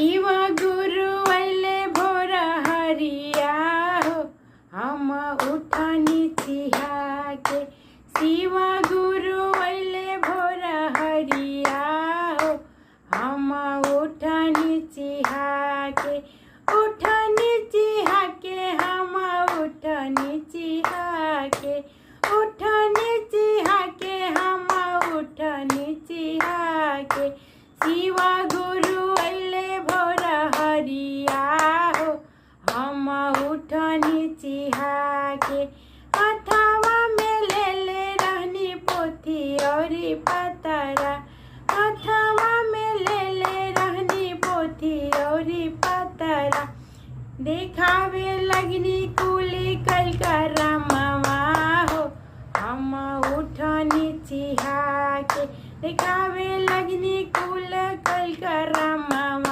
शिव गुरु अइले भोर हरिया हो, हम उठनी चिहा के। शिव गुरु अइले भोर हरिया हो, हम उठनी चिहा के। उठनी चिहा के, हम उठनी चिहा के। उठनी चिहा के, हम उठनी चिहा के। शिव गुरु अइले भोर हरिया हो, हम उठनी चिहा के। हथवा में ले रहनी पोथी औरी पतरा। हथवा में ले रहनी पोथी औरी पतरा। देखावे लगनी कुली कल करमवा हो, हम उठनी चिहा के। देखावे लगनी कुल कल करमवा।